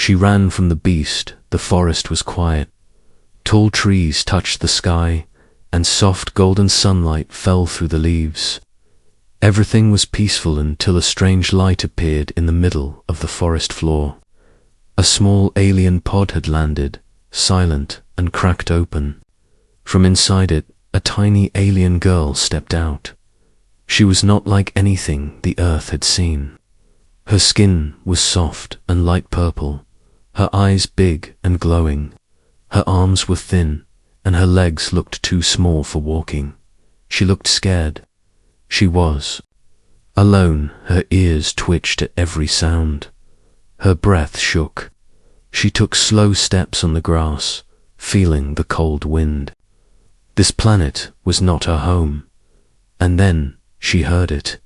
She ran from the beast. The forest was quiet. Tall trees touched the sky, and soft golden sunlight fell through the leaves. Everything was peaceful until a strange light appeared in the middle of the forest floor. A small alien pod had landed, silent and cracked open. From inside it, a tiny alien girl stepped out. She was not like anything the earth had seen. Her skin was soft and light purple, her eyes big and glowing. Her arms were thin, and her legs looked too small for walking. She looked scared. She was alone. Her ears twitched at every sound. Her breath shook. She took slow steps on the grass, feeling the cold wind. This planet was not her home. And then she heard it.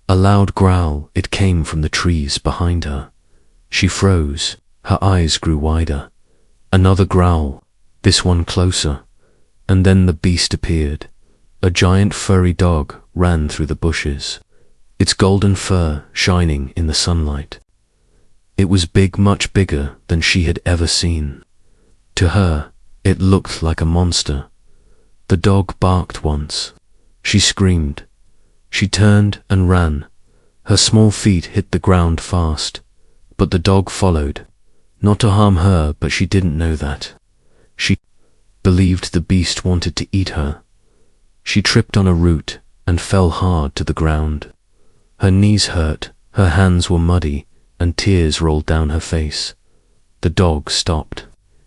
A loud growl. It came from the trees behind her. She froze. Her eyes grew wider. Another growl, this one closer. And then the beast appeared. A giant furry dog ran through the bushes, its golden fur shining in the sunlight. It was big, much bigger than she had ever seen. To her, it looked like a monster. The dog barked once. She screamed. She turned and ran. Her small feet hit the ground fast, but the dog followed. Not to harm her, but she didn't know that. She believed the beast wanted to eat her. She tripped on a root and fell hard to the ground. Her knees hurt, her hands were muddy, and tears rolled down her face. The dog stopped.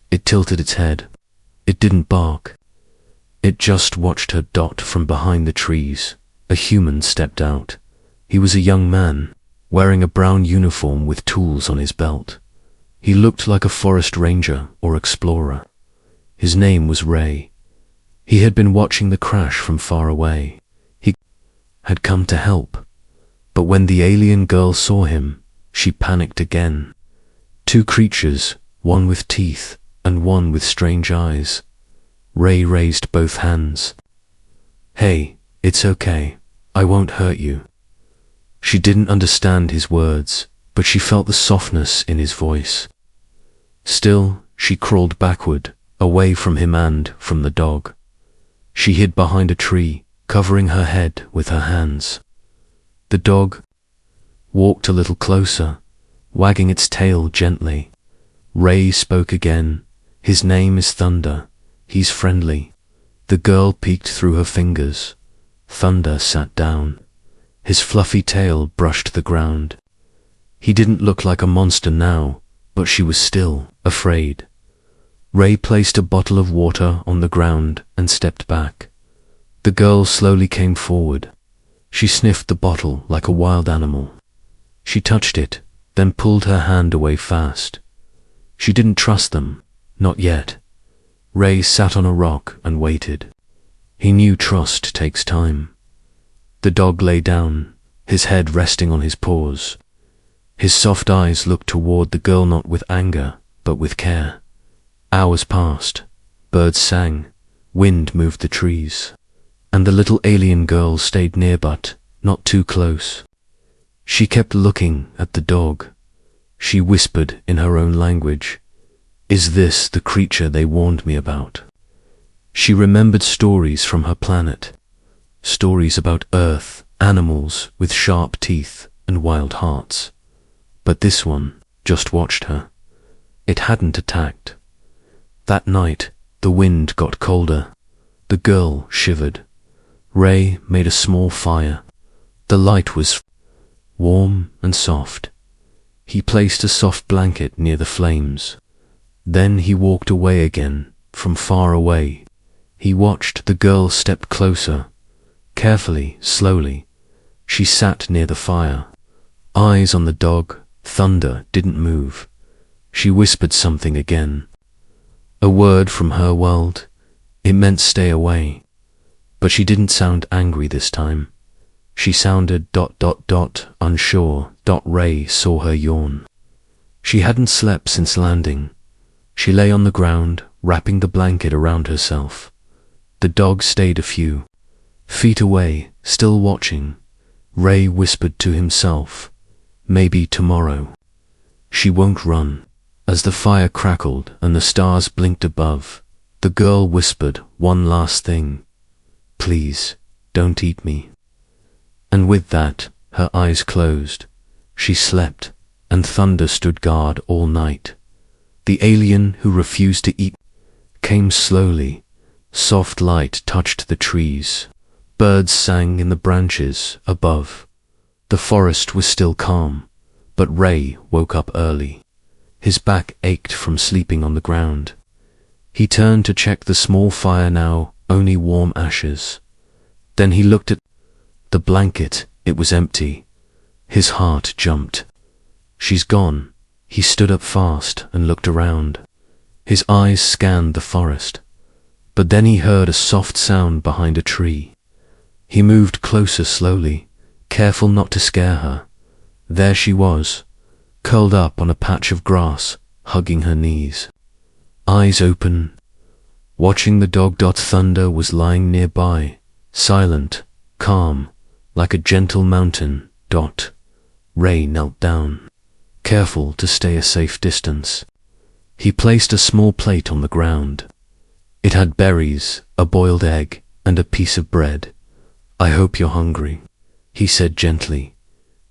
It tilted its head. It didn't bark. It just watched her dot from behind the trees. A human stepped out. He was a young man, wearing a brown uniform with tools on his belt. He looked like a forest ranger or explorer. His name was Ray. He had been watching the crash from far away. He had come to help. But when the alien girl saw him, she panicked again. Two creatures, one with teeth and one with strange eyes. Ray raised both hands. "Hey, it's okay. I won't hurt you." She didn't understand his words, but she felt the softness in his voice. Still, she crawled backward, away from him and from the dog. She hid behind a tree, covering her head with her hands. The dog walked a little closer, wagging its tail gently. Ray spoke again. "His name is Thunder. He's friendly." The girl peeked through her fingers. Thunder sat down. His fluffy tail brushed the ground. He didn't look like a monster now, but she was still afraid. Ray placed a bottle of water on the ground and stepped back. The girl slowly came forward. She sniffed the bottle like a wild animal. She touched it, then pulled her hand away fast. She didn't trust them, not yet. Ray sat on a rock and waited. He knew trust takes time. The dog lay down, his head resting on his paws. His soft eyes looked toward the girl not with anger, but with care. Hours passed. Birds sang. Wind moved the trees. And the little alien girl stayed near but not too close. She kept looking at the dog. She whispered in her own language, "Is this the creature they warned me about?" She remembered stories from her planet. Stories about Earth, animals with sharp teeth and wild hearts. But this one just watched her. It hadn't attacked. That night, the wind got colder. The girl shivered. Ray made a small fire. The light was warm and soft. He placed a soft blanket near the flames. Then he walked away again, from far away. He watched the girl step closer. Carefully, slowly, she sat near the fire. Eyes on the dog. Thunder didn't move. She whispered something again. A word from her world. It meant stay away. But she didn't sound angry this time. She sounded ... unsure. Ray saw her yawn. She hadn't slept since landing. She lay on the ground, wrapping the blanket around herself. The dog stayed a few feet away, still watching. Ray whispered to himself, "Maybe tomorrow. She won't run. As the fire crackled and the stars blinked above, the girl whispered one last thing. "Please, don't eat me." And with that, her eyes closed. She slept, and thunder stood guard all night. The alien who refused to eat came slowly. Soft light touched the trees. Birds sang in the branches above. The forest was still calm, but Ray woke up early. His back ached from sleeping on the ground. He turned to check the small fire, now only warm ashes. Then he looked at the blanket. It was empty. His heart jumped. "She's gone." He stood up fast and looked around. His eyes scanned the forest. But then he heard a soft sound behind a tree. He moved closer slowly, careful not to scare her. There she was, curled up on a patch of grass, hugging her knees. Eyes open, watching the dog. Thunder was lying nearby, silent, calm, like a gentle mountain. Ray knelt down, careful to stay a safe distance. He placed a small plate on the ground. It had berries, a boiled egg, and a piece of bread. "I hope you're hungry," he said gently.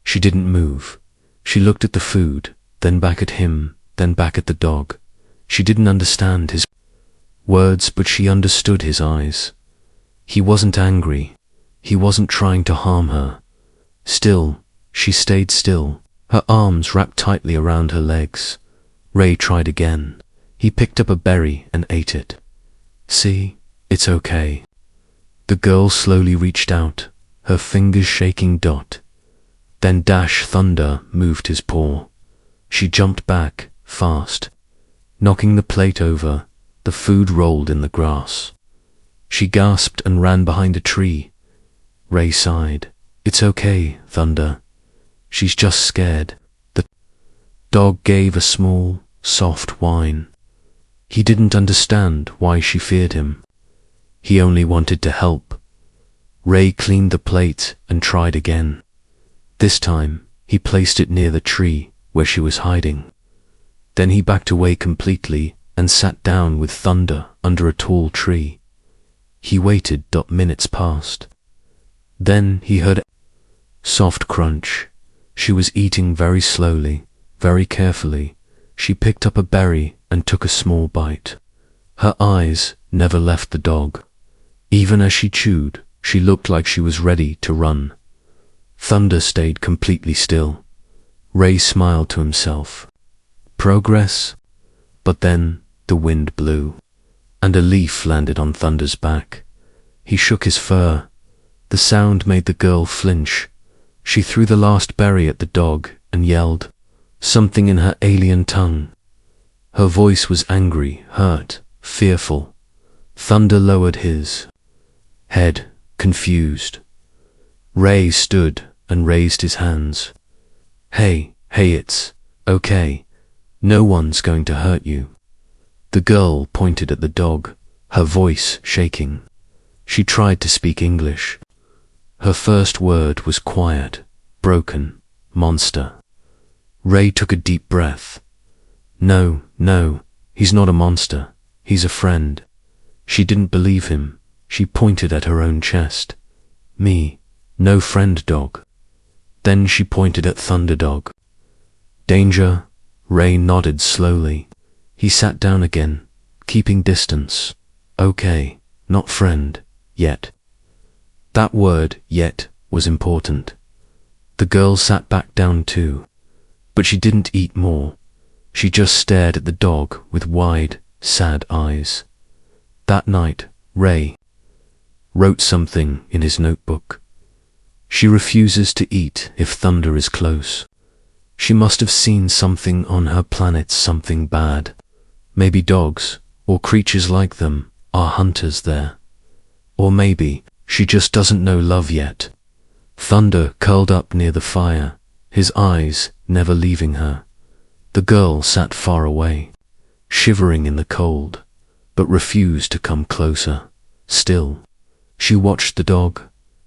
She didn't move. She looked at the food, then back at him, then back at the dog. She didn't understand his words, but she understood his eyes. He wasn't angry. He wasn't trying to harm her. Still, she stayed still, her arms wrapped tightly around her legs. Ray tried again. He picked up a berry and ate it. "See, it's okay." The girl slowly reached out, her fingers shaking. Then Thunder moved his paw. She jumped back, fast. Knocking the plate over, the food rolled in the grass. She gasped and ran behind a tree. Ray sighed. "It's okay, Thunder. She's just scared." The dog gave a small, soft whine. He didn't understand why she feared him. He only wanted to help. Ray cleaned the plate and tried again. This time, he placed it near the tree where she was hiding. Then he backed away completely and sat down with Thunder under a tall tree. He waited. Minutes passed. Then he heard a soft crunch. She was eating very slowly, very carefully. She picked up a berry and took a small bite. Her eyes never left the dog. Even as she chewed, she looked like she was ready to run. Thunder stayed completely still. Ray smiled to himself. Progress? But then the wind blew, and a leaf landed on Thunder's back. He shook his fur. The sound made the girl flinch. She threw the last berry at the dog and yelled, something in her alien tongue. Her voice was angry, hurt, fearful. Thunder lowered his head, confused. Ray stood and raised his hands. Hey, it's okay. No one's going to hurt you." The girl pointed at the dog, her voice shaking. She tried to speak English. Her first word was quiet, broken, monster. Ray took a deep breath. No, he's not a monster. He's a friend." She didn't believe him. She pointed at her own chest. "Me, no friend, dog." Then she pointed at Thunder Dog. "Danger?" Ray nodded slowly. He sat down again, keeping distance. "Okay, not friend, yet." That word, yet, was important. The girl sat back down too, but she didn't eat more. She just stared at the dog with wide, sad eyes. That night, Ray wrote something in his notebook. She refuses to eat if Thunder is close. She must have seen something on her planet, something bad. Maybe dogs, or creatures like them, are hunters there. Or maybe she just doesn't know love yet. Thunder curled up near the fire, his eyes never leaving her. The girl sat far away, shivering in the cold, but refused to come closer. Still, she watched the dog,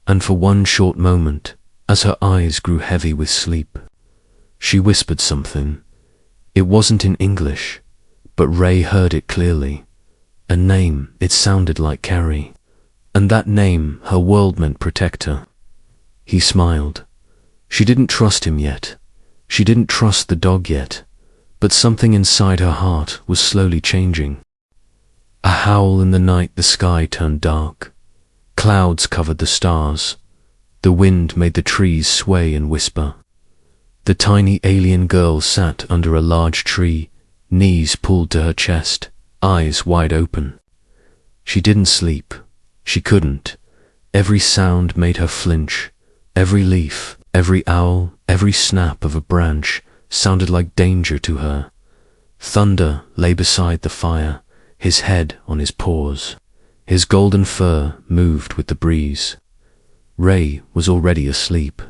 and for one short moment, as her eyes grew heavy with sleep, she whispered something. It wasn't in English, but Ray heard it clearly. A name, it sounded like Kari. And that name, her world meant protector. He smiled. She didn't trust him yet. She didn't trust the dog yet. But something inside her heart was slowly changing. A howl in the night, the sky turned dark. Clouds covered the stars. The wind made the trees sway and whisper. The tiny alien girl sat under a large tree, knees pulled to her chest, eyes wide open. She didn't sleep. She couldn't. Every sound made her flinch. Every leaf, every owl, every snap of a branch sounded like danger to her. Thunder lay beside the fire, his head on his paws. His golden fur moved with the breeze. Ray was already asleep,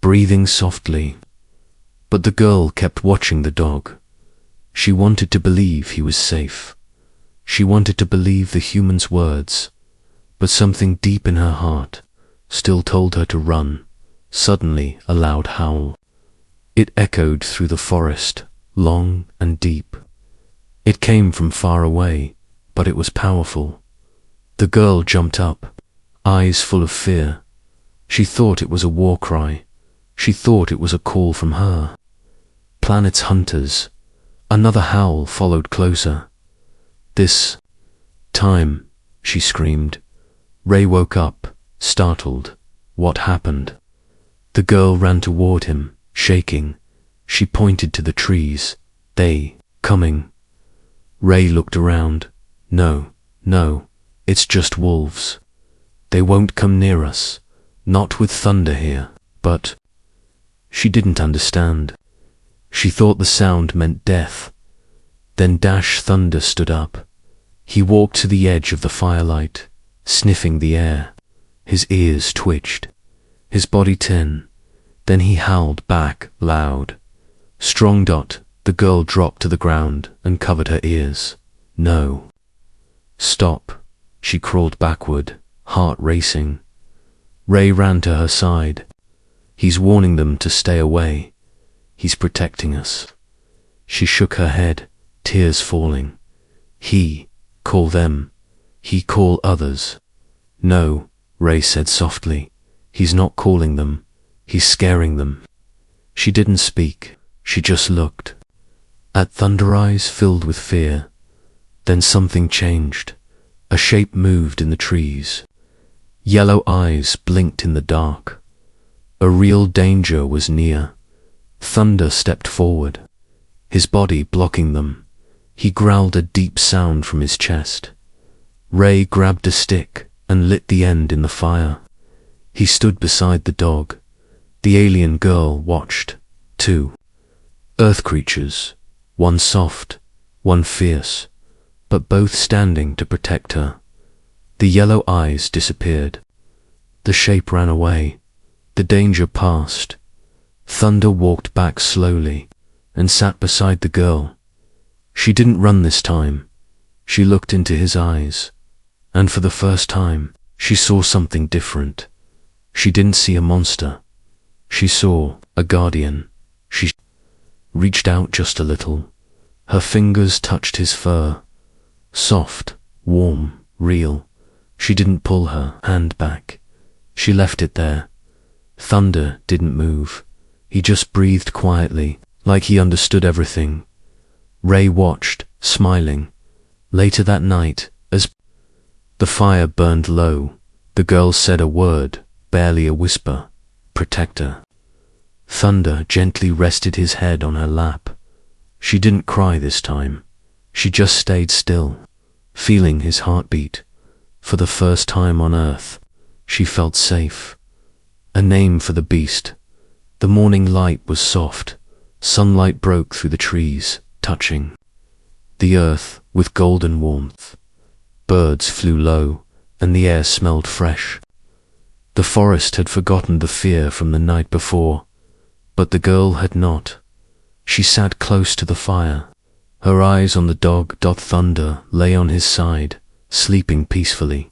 breathing softly. But the girl kept watching the dog. She wanted to believe he was safe. She wanted to believe the human's words. But something deep in her heart still told her to run. Suddenly, a loud howl. It echoed through the forest, long and deep. It came from far away, but it was powerful. The girl jumped up, eyes full of fear. She thought it was a war cry. She thought it was a call from her. Planet's hunters. Another howl followed closer. This time, she screamed. Ray woke up, startled. What happened? The girl ran toward him, shaking. She pointed to the trees. They, coming. Ray looked around. No, it's just wolves. They won't come near us. Not with thunder here. But she didn't understand. She thought the sound meant death. Then Dash Thunder stood up. He walked to the edge of the firelight, sniffing the air. His ears twitched, his body tin. Then he howled back, loud. Strong Dot, the girl dropped to the ground and covered her ears. No. Stop. She crawled backward, heart racing. Ray ran to her side. He's warning them to stay away. He's protecting us. She shook her head, tears falling. He, call them. He call others. No, Ray said softly. He's not calling them. He's scaring them. She didn't speak. She just looked. At Thunder Eyes filled with fear. Then something changed. A shape moved in the trees. Yellow eyes blinked in the dark. A real danger was near. Thunder stepped forward, his body blocking them. He growled a deep sound from his chest. Ray grabbed a stick and lit the end in the fire. He stood beside the dog. The alien girl watched. 2 earth creatures, one soft, one fierce, but both standing to protect her. The yellow eyes disappeared. The shape ran away. The danger passed. Thunder walked back slowly and sat beside the girl. She didn't run this time. She looked into his eyes, and for the first time, she saw something different. She didn't see a monster. She saw a guardian. She reached out just a little. Her fingers touched his fur. Soft, warm, real. She didn't pull her hand back. She left it there. Thunder didn't move. He just breathed quietly, like he understood everything. Ray watched, smiling. Later that night, as the fire burned low, the girl said a word, barely a whisper. Protector. Thunder gently rested his head on her lap. She didn't cry this time. She just stayed still, feeling his heartbeat. For the first time on Earth, she felt safe. A name for the beast. The morning light was soft. Sunlight broke through the trees, touching the earth with golden warmth. Birds flew low, and the air smelled fresh. The forest had forgotten the fear from the night before, but the girl had not. She sat close to the fire. Her eyes on the dog. Thunder lay on his side, sleeping peacefully.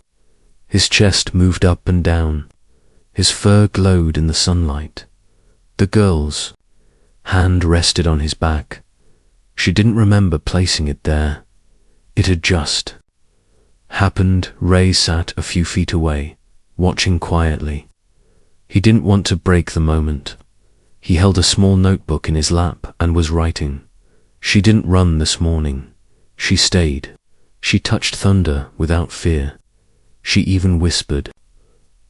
His chest moved up and down. His fur glowed in the sunlight. The girl's hand rested on his back. She didn't remember placing it there. It had just happened. Ray sat a few feet away, watching quietly. He didn't want to break the moment. He held a small notebook in his lap and was writing. She didn't run this morning. She stayed. She touched thunder without fear. She even whispered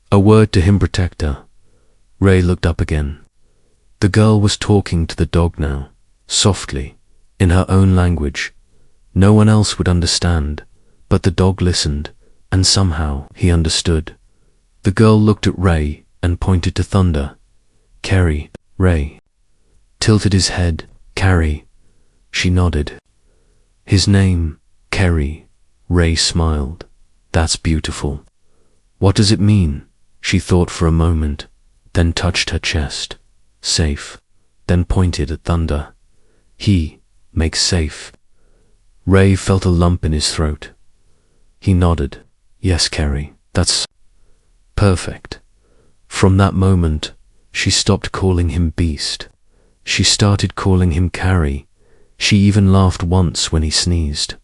a word to him, protector. Ray looked up again. The girl was talking to the dog now, softly, in her own language. No one else would understand, but the dog listened, and somehow he understood. The girl looked at Ray and pointed to thunder. Kari. Ray tilted his head. Kari. She nodded. His name, Kari. Ray smiled. That's beautiful. What does it mean? She thought for a moment, then touched her chest. Safe. Then pointed at thunder. He makes safe. Ray felt a lump in his throat. He nodded. Yes, Kari, that's perfect. From that moment, she stopped calling him Beast. She started calling him Kari. She even laughed once when he sneezed.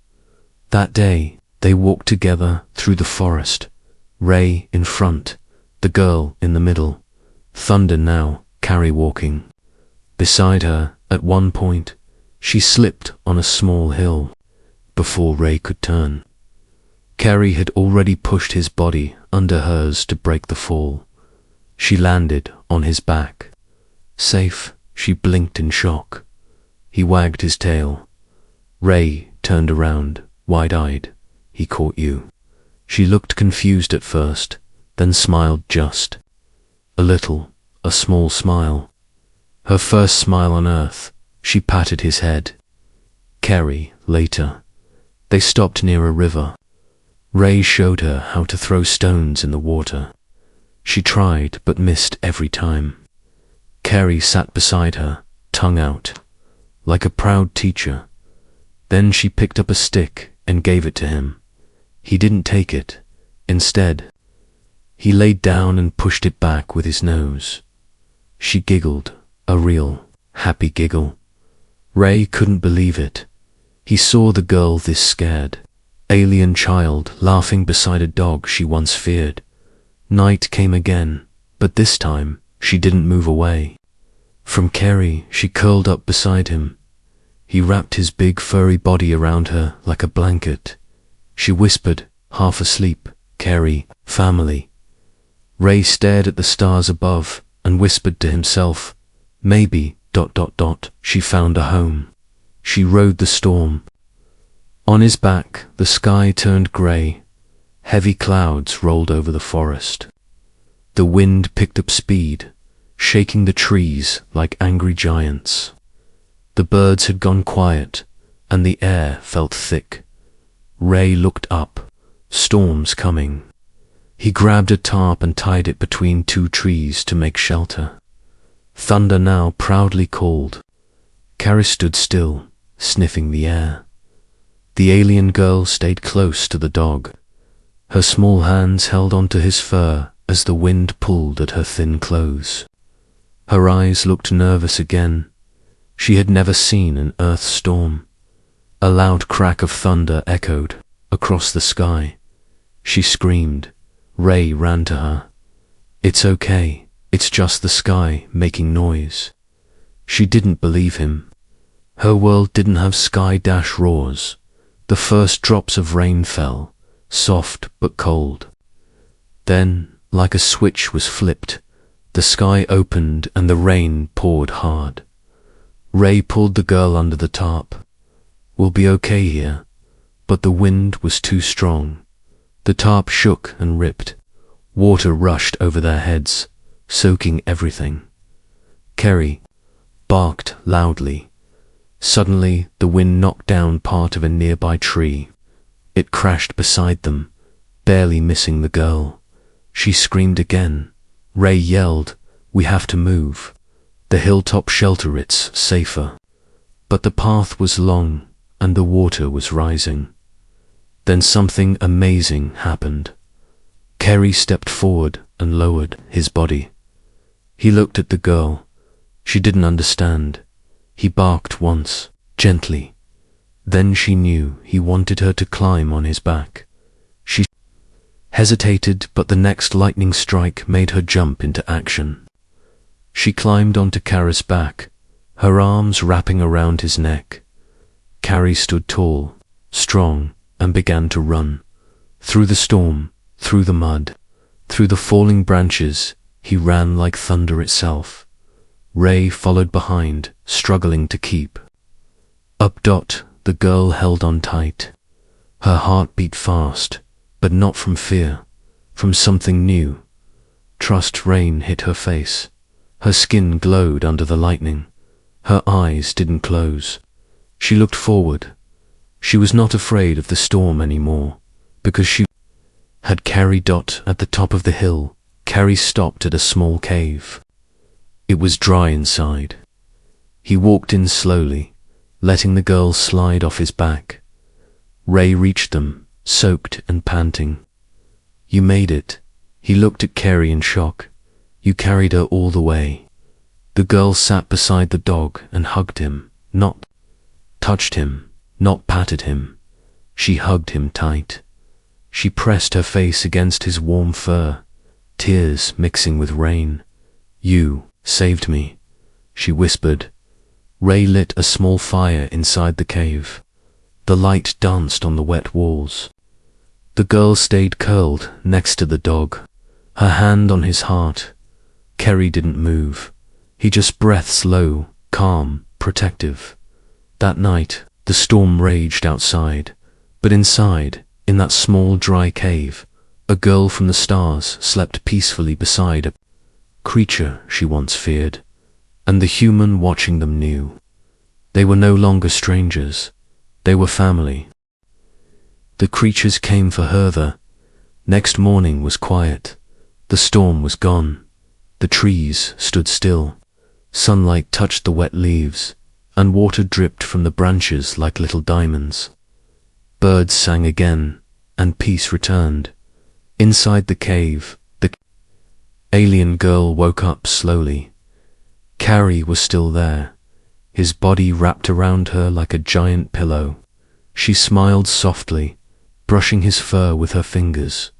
That day, they walked together through the forest. Ray in front, the girl in the middle. Thunder now, Kari walking beside her. At one point, she slipped on a small hill before Ray could turn. Kari had already pushed his body under hers to break the fall. She landed on his back. Safe, she blinked in shock. He wagged his tail. Ray turned around, wide-eyed. He caught you. She looked confused at first, then smiled just a little, a small smile. Her first smile on earth. She patted his head. Kari, later. They stopped near a river. Ray showed her how to throw stones in the water. She tried but missed every time. Kari sat beside her, tongue out, like a proud teacher. Then she picked up a stick and gave it to him. He didn't take it. Instead, he laid down and pushed it back with his nose. She giggled, a real, happy giggle. Ray couldn't believe it. He saw the girl this scared, alien child laughing beside a dog she once feared. Night came again, but this time she didn't move away. From Kari, she curled up beside him. He wrapped his big furry body around her like a blanket. She whispered, half asleep, Kari, family. Ray stared at the stars above and whispered to himself, maybe, ... She found a home. She rode the storm. On his back, the sky turned grey. Heavy clouds rolled over the forest. The wind picked up speed, shaking the trees like angry giants. The birds had gone quiet, and the air felt thick. Ray looked up. Storms coming. He grabbed a tarp and tied it between two trees to make shelter. Thunder now proudly called. Kari stood still, sniffing the air. The alien girl stayed close to the dog. Her small hands held onto his fur as the wind pulled at her thin clothes. Her eyes looked nervous again. She had never seen an earth storm. A loud crack of thunder echoed across the sky. She screamed. Ray ran to her. It's okay. It's just the sky making noise. She didn't believe him. Her world didn't have sky-dash roars. The first drops of rain fell, soft but cold. Then, like a switch was flipped, the sky opened and the rain poured hard. Ray pulled the girl under the tarp. We'll be okay here. But the wind was too strong. The tarp shook and ripped. Water rushed over their heads, soaking everything. Kari barked loudly. Suddenly, the wind knocked down part of a nearby tree. It crashed beside them, barely missing the girl. She screamed again. Ray yelled, we have to move. The hilltop shelter, it's safer. But the path was long, and the water was rising. Then something amazing happened. Kari stepped forward and lowered his body. He looked at the girl. She didn't understand. He barked once, gently, Then she knew he wanted her to climb on his back. She hesitated, but the next lightning strike made her jump into action. She climbed onto Kari's back, her arms wrapping around his neck. Kari stood tall, strong, and began to run. Through the storm, through the mud, through the falling branches, he ran like thunder itself. Ray followed behind, struggling to keep. Up. The girl held on tight. Her heart beat fast, but not from fear, from something new. Trust. Rain hit her face. Her skin glowed under the lightning. Her eyes didn't close. She looked forward. She was not afraid of the storm anymore, because she had Kari. At the top of the hill, Kari stopped at a small cave. It was dry inside. He walked in slowly, letting the girl slide off his back. Ray reached them, soaked and panting. You made it. He looked at Kari in shock. You carried her all the way. The girl sat beside the dog and hugged him, not touched him, not patted him. She hugged him tight. She pressed her face against his warm fur, tears mixing with rain. You saved me, she whispered. Ray lit a small fire inside the cave. The light danced on the wet walls. The girl stayed curled next to the dog, her hand on his heart. Kari didn't move. He just breathed slow, calm, protective. That night, the storm raged outside, but inside, in that small dry cave, a girl from the stars slept peacefully beside a creature she once feared, and the human watching them knew. They were no longer strangers. They were family. The creatures came for her. The next morning was quiet. The storm was gone. The trees stood still. Sunlight touched the wet leaves, and water dripped from the branches like little diamonds. Birds sang again, and peace returned. Inside the cave, the alien girl woke up slowly. Kari was still there, his body wrapped around her like a giant pillow. She smiled softly, brushing his fur with her fingers.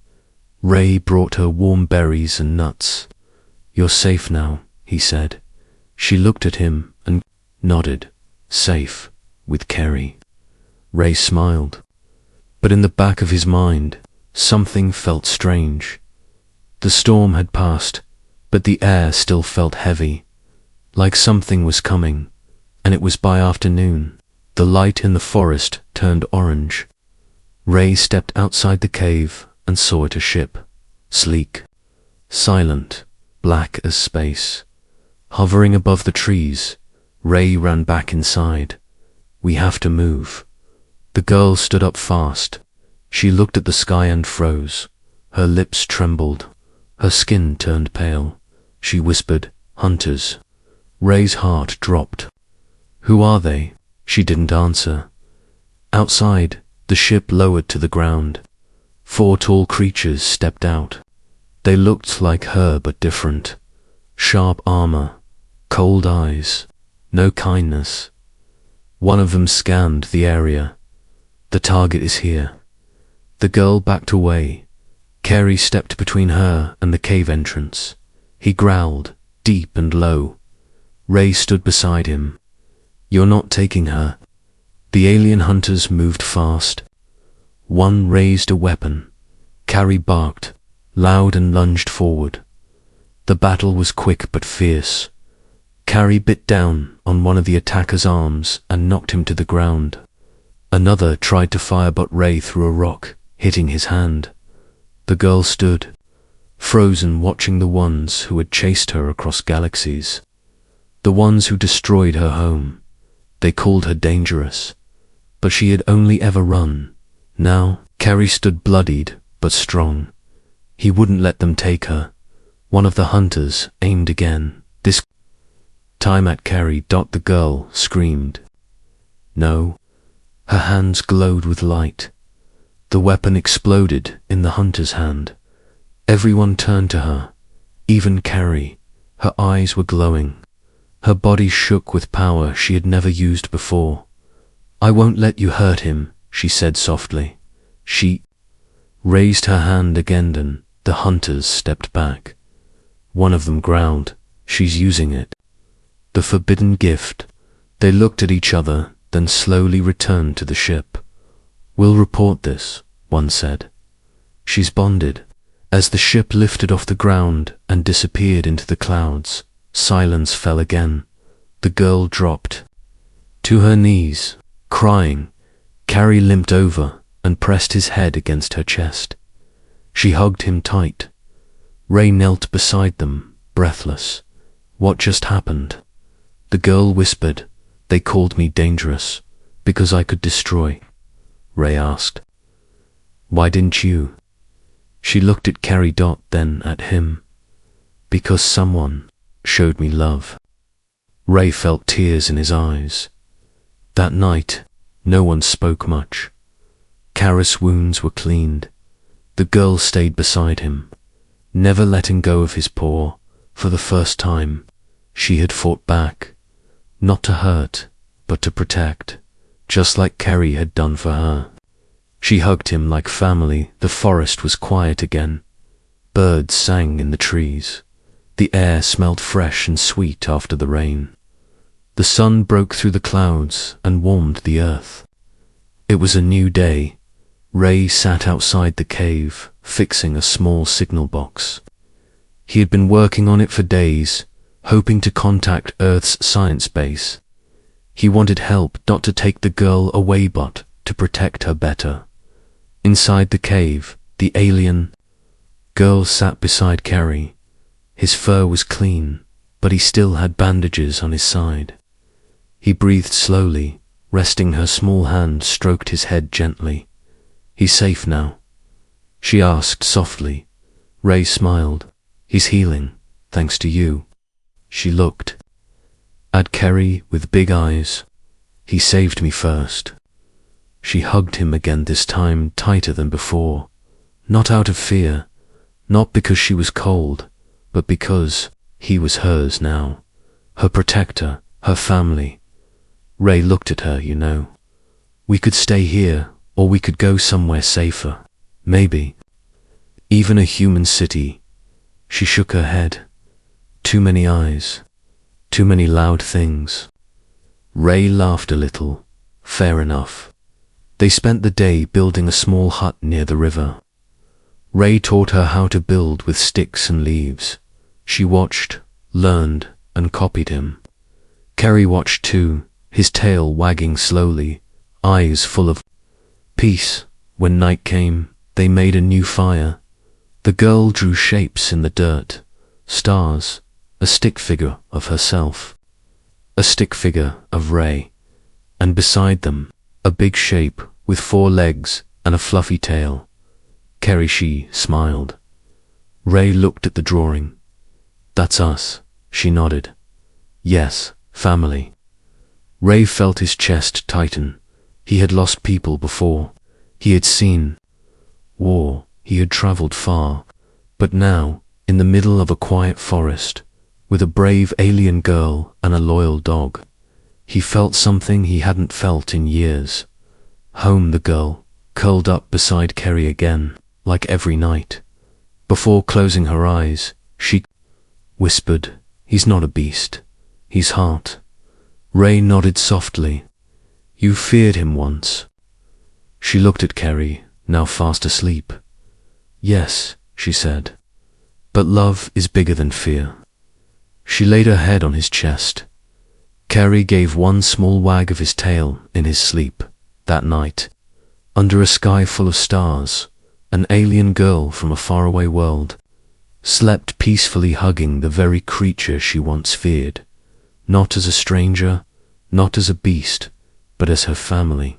Ray brought her warm berries and nuts. You're safe now, he said. She looked at him and nodded. Safe, with Kari. Ray smiled. But in the back of his mind, something felt strange. The storm had passed, but the air still felt heavy, like something was coming, and it was by afternoon. The light in the forest turned orange. Ray stepped outside the cave and saw it a ship, sleek, silent, black as space. Hovering above the trees, Ray ran back inside. We have to move. The girl stood up fast. She looked at the sky and froze. Her lips trembled. Her skin turned pale. She whispered, Hunters. Ray's heart dropped. Who are they? She didn't answer. Outside, the ship lowered to the ground. 4 tall creatures stepped out. They looked like her but different. Sharp armor, cold eyes, no kindness. One of them scanned the area. The target is here. The girl backed away. Kari stepped between her and the cave entrance. He growled, deep and low. Ray stood beside him. You're not taking her. The alien hunters moved fast. One raised a weapon. Kari barked, loud, and lunged forward. The battle was quick but fierce. Kari bit down on one of the attacker's arms and knocked him to the ground. Another tried to fire, but Ray threw a rock, hitting his hand. The girl stood, frozen, watching the ones who had chased her across galaxies. The ones who destroyed her home. They called her dangerous, but she had only ever run. Now, Kari stood bloodied but strong. He wouldn't let them take her. One of the hunters aimed again, this time at Kari. The girl screamed. No. Her hands glowed with light. The weapon exploded in the hunter's hand. Everyone turned to her, even Kari. Her eyes were glowing. Her body shook with power she had never used before. I won't let you hurt him, she said softly. She raised her hand again and the hunters stepped back. One of them growled, she's using it. The forbidden gift. They looked at each other, then slowly returned to the ship. We'll report this, one said. She's bonded. As the ship lifted off the ground and disappeared into the clouds, silence fell again. The girl dropped to her knees, crying. Kari limped over and pressed his head against her chest. She hugged him tight. Ray knelt beside them, breathless. What just happened? The girl whispered, they called me dangerous, because I could destroy. Ray asked, why didn't you? She looked at Kari, then at him. Because someone showed me love. Ray felt tears in his eyes. That night, no one spoke much. Kari's wounds were cleaned. The girl stayed beside him, never letting go of his paw. For the first time, she had fought back, not to hurt, but to protect, just like Kari had done for her. She hugged him like family. The forest was quiet again. Birds sang in the trees. The air smelled fresh and sweet after the rain. The sun broke through the clouds and warmed the earth. It was a new day. Ray sat outside the cave, fixing a small signal box. He had been working on it for days, hoping to contact Earth's science base. He wanted help, not to take the girl away but to protect her better. Inside the cave, the alien girl sat beside Kari. His fur was clean, but he still had bandages on his side. He breathed slowly, resting her small hand stroked his head gently. He's safe now, she asked softly. Ray smiled. He's healing, thanks to you. She looked at Kari with big eyes. He saved me first. She hugged him again, this time tighter than before. Not out of fear, not because she was cold, but because he was hers now. Her protector, her family. Ray looked at her, We could stay here, or we could go somewhere safer. Maybe even a human city. She shook her head. Too many eyes. Too many loud things. Ray laughed a little. Fair enough. They spent the day building a small hut near the river. Ray taught her how to build with sticks and leaves. She watched, learned, and copied him. Kari watched too, his tail wagging slowly, eyes full of peace. When night came, they made a new fire. The girl drew shapes in the dirt, stars, a stick figure of herself, a stick figure of Ray, and beside them, a big shape with 4 legs and a fluffy tail. Kari, she smiled. Ray looked at the drawing. That's us, she nodded. Yes, family. Ray felt his chest tighten. He had lost people before. He had seen war. He had traveled far. But now, in the middle of a quiet forest, with a brave alien girl and a loyal dog, he felt something he hadn't felt in years. Home. The girl curled up beside Kari again, like every night. Before closing her eyes, she whispered, he's not a beast. He's heart. Ray nodded softly. You feared him once. She looked at Kari, now fast asleep. Yes, she said. But love is bigger than fear. She laid her head on his chest. Kari gave one small wag of his tail in his sleep. That night, under a sky full of stars, an alien girl from a faraway world slept peacefully, hugging the very creature she once feared. Not as a stranger, not as a beast, but as her family.